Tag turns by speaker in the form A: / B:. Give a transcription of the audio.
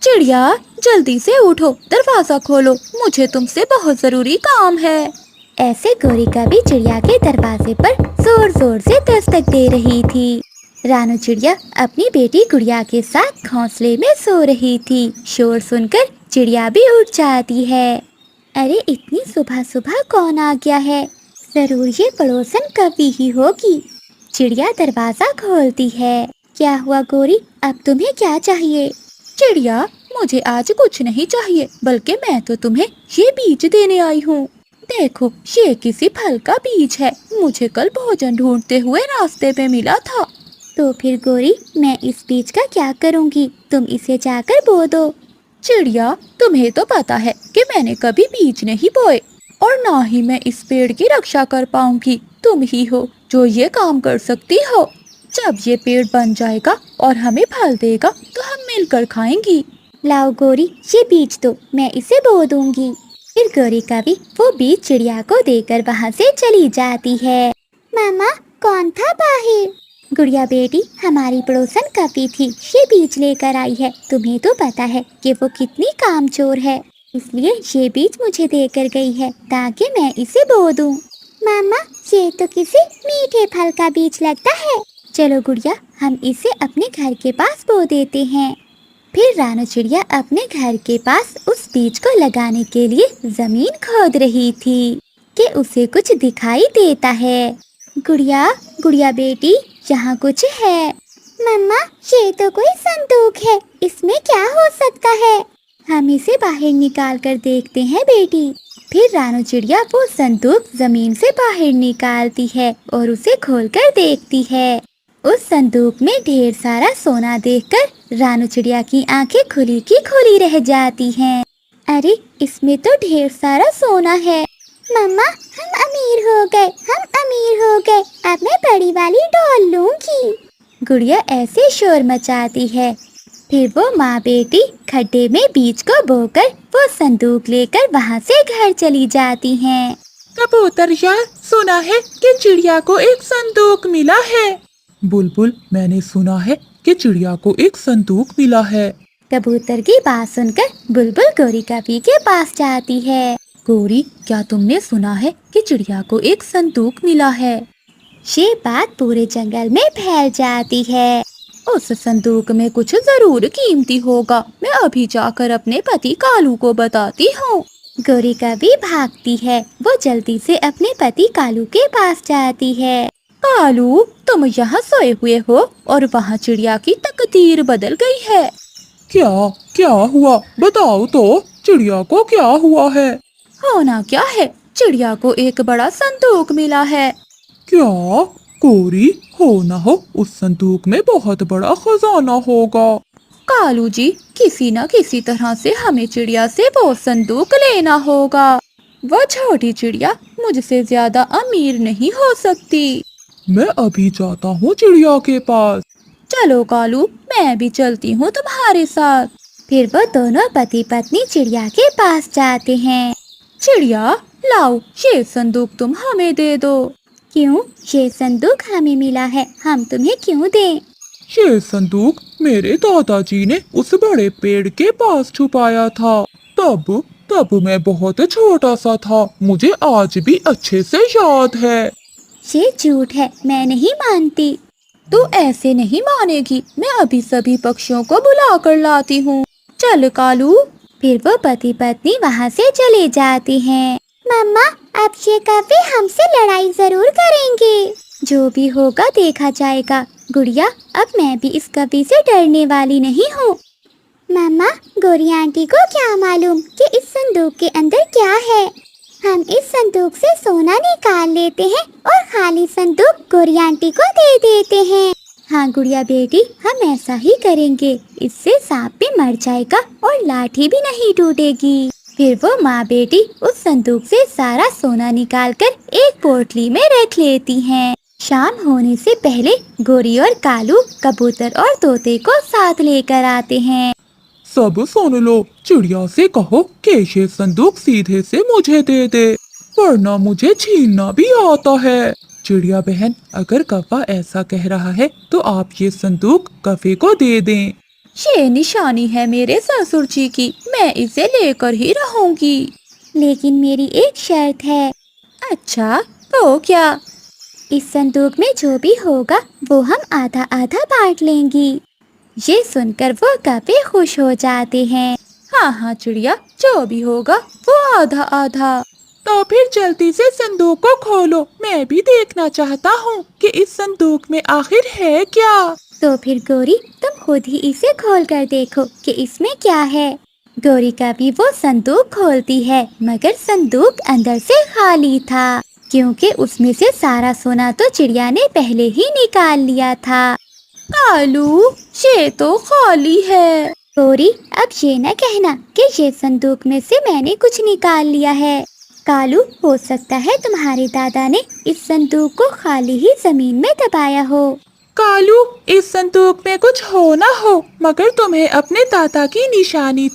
A: चिड़िया जल्दी से उठो, दरवाजा खोलो, मुझे तुमसे बहुत जरूरी काम है। ऐसे गोरी कभी चिड़िया के दरवाजे पर जोर जोर से दस्तक दे रही थी। रानू चिड़िया अपनी बेटी गुड़िया के साथ घोंसले में सो रही थी। शोर सुनकर चिड़िया भी उठ जाती है। अरे इतनी सुबह सुबह कौन आ गया है? जरूर ये पड़ोसन कभी ही होगी। चिड़िया दरवाजा खोलती है। क्या हुआ गोरी, अब तुम्हें क्या चाहिए? चिड़िया, मुझे आज कुछ नहीं चाहिए, बल्कि मैं तो तुम्हें ये बीज देने आई हूँ। देखो, ये किसी फल का बीज है, मुझे कल भोजन ढूंढते हुए रास्ते पे मिला था। तो फिर गोरी, मैं इस बीज का क्या करूँगी? तुम इसे जाकर बो दो। चिड़िया, तुम्हें तो पता है कि मैंने कभी बीज नहीं बोए और ना ही मैं इस पेड़ की रक्षा कर पाऊंगी। तुम ही हो जो ये काम कर सकती हो। जब ये पेड़ बन जाएगा और हमें फल देगा तो हम मिलकर खाएंगी। लाओ गोरी, ये बीज दो, मैं इसे बो दूंगी। फिर गोरी कभी वो बीज चिड़िया को देकर वहाँ से चली जाती है। मामा, कौन था बाहर? गुड़िया बेटी, हमारी पड़ोसन कपी थी, ये बीज लेकर आई है। तुम्हें तो पता है कि वो कितनी कामचोर है, इसलिए ये बीज मुझे देकर गई है ताकि मैं इसे बो दूं। मामा, ये तो किसी मीठे फल का बीज लगता है। चलो गुड़िया, हम इसे अपने घर के पास बो देते हैं। फिर रानू चिड़िया अपने घर के पास उस बीज को लगाने के लिए जमीन खोद रही थी कि उसे कुछ दिखाई देता है। गुड़िया, गुड़िया बेटी, यहाँ कुछ है। मम्मा, ये तो कोई संदूक है, इसमें क्या हो सकता है? हम इसे बाहर निकाल कर देखते हैं बेटी। फिर रानू चिड़िया वो संदूक जमीन से बाहर निकालती है और उसे खोलकर देखती है। उस संदूक में ढेर सारा सोना देखकर रानू चिड़िया की आंखें खुली की खुली रह जाती हैं। अरे, इसमें तो ढेर सारा सोना है। मम्मा, हम अमीर हो गए, हम अमीर हो गए, अब मैं बड़ी वाली डॉल लूंगी। गुड़िया ऐसे शोर मचाती है। फिर वो माँ बेटी खड्डे में बीज को बोकर वो संदूक लेकर वहाँ से घर चली जाती हैं।
B: कबूतर यार, सुना है कि चिड़िया को एक संदूक मिला है। बुलबुल, मैंने सुना है कि चिड़िया को एक संदूक मिला है।
A: कबूतर की बात सुनकर बुलबुल गोरी कभी के पास जाती है। गोरी, क्या तुमने सुना है कि चिड़िया को एक संदूक मिला है? ये बात पूरे जंगल में फैल जाती है। उस संदूक में कुछ जरूर कीमती होगा, मैं अभी जाकर अपने पति कालू को बताती हूँ। गोरी कभी भागती है। वो जल्दी से अपने पति कालू के पास जाती है। कालू, तुम यहाँ सोए हुए हो और वहाँ चिड़िया की तकदीर बदल गई है।
B: क्या क्या हुआ, बताओ तो, चिड़िया को क्या हुआ है?
A: होना क्या है, चिड़िया को एक बड़ा संदूक मिला है।
B: क्या? गोरी, हो ना हो उस संदूक में बहुत बड़ा खजाना होगा।
A: कालू जी, किसी न किसी तरह से हमें चिड़िया से वो संदूक लेना होगा। वो छोटी चिड़िया मुझसे ज्यादा अमीर नहीं हो सकती।
B: मैं अभी जाता हूँ चिड़िया के पास।
A: चलो कालू, मैं भी चलती हूँ तुम्हारे साथ। फिर वो दोनों पति पत्नी चिड़िया के पास जाते हैं। चिड़िया, लाओ, ये संदूक तुम हमें दे दो। क्यों? ये संदूक हमें मिला है, हम तुम्हें क्यों दें?
B: ये संदूक मेरे दादाजी ने उस बड़े पेड़ के पास छुपाया था। तब तब मैं बहुत छोटा सा था, मुझे आज भी अच्छे से याद है।
A: ये झूठ है, मैं नहीं मानती। तू ऐसे नहीं मानेगी, मैं अभी सभी पक्षियों को बुला कर लाती हूँ। चल कालू। फिर वो पति पत्नी वहाँ से चले जाते हैं। मम्मा, अब ये कभी हमसे लड़ाई जरूर करेंगे। जो भी होगा देखा जाएगा। गुड़िया, अब मैं भी इस कभी से डरने वाली नहीं हूँ। मम्मा, गोरी आंटी को क्या मालूम कि इस संदूक के अंदर क्या है। हम इस संदूक से सोना निकाल लेते हैं और खाली संदूक गोरी आंटी को दे देते हैं। हाँ गुड़िया बेटी, हम ऐसा ही करेंगे। इससे सांप भी मर जाएगा और लाठी भी नहीं टूटेगी। फिर वो माँ बेटी उस संदूक से सारा सोना निकालकर एक पोटली में रख लेती हैं। शाम होने से पहले गोरी और कालू कबूतर और तोते को साथ लेकर आते हैं।
B: सब सुन लो, चिड़िया से कहो कि ये संदूक सीधे से मुझे दे दे, वरना मुझे छीनना भी आता है। चिड़िया बहन, अगर कौवा ऐसा कह रहा है तो आप ये संदूक कौवे को दे दें।
A: یہ نشانی ہے میرے سسر جی کی، میں اسے لے کر ہی رہوں گی۔ لیکن میری ایک شرط ہے۔ اچھا، تو کیا؟ اس صندوق میں جو بھی ہوگا وہ ہم آدھا آدھا بانٹ لیں گی۔ یہ سن کر وہ کافی خوش ہو جاتے ہیں۔ ہاں ہاں چڑیا، جو بھی ہوگا وہ آدھا آدھا۔
B: تو پھر جلدی سے صندوق کو کھولو، میں بھی دیکھنا چاہتا ہوں کہ اس صندوق میں آخر ہے کیا۔
A: تو پھر گوری تم خود ہی اسے کھول کر دیکھو کہ اس میں کیا ہے۔ گوری کا بھی وہ صندوق کھولتی ہے، مگر صندوق اندر سے خالی تھا، کیونکہ اس میں سے سارا سونا تو چڑیا نے پہلے ہی نکال لیا تھا۔ کالو، یہ تو خالی ہے۔ گوری اب یہ نہ کہنا کہ یہ صندوق میں سے میں نے کچھ نکال لیا ہے۔ کالو، ہو سکتا ہے تمہارے دادا نے اس صندوق کو خالی ہی زمین میں دبایا ہو۔
B: کالو، اس صندوق میں کچھ ہو نہ ہو، مگر تمہیں اپنے دادا کی نشانی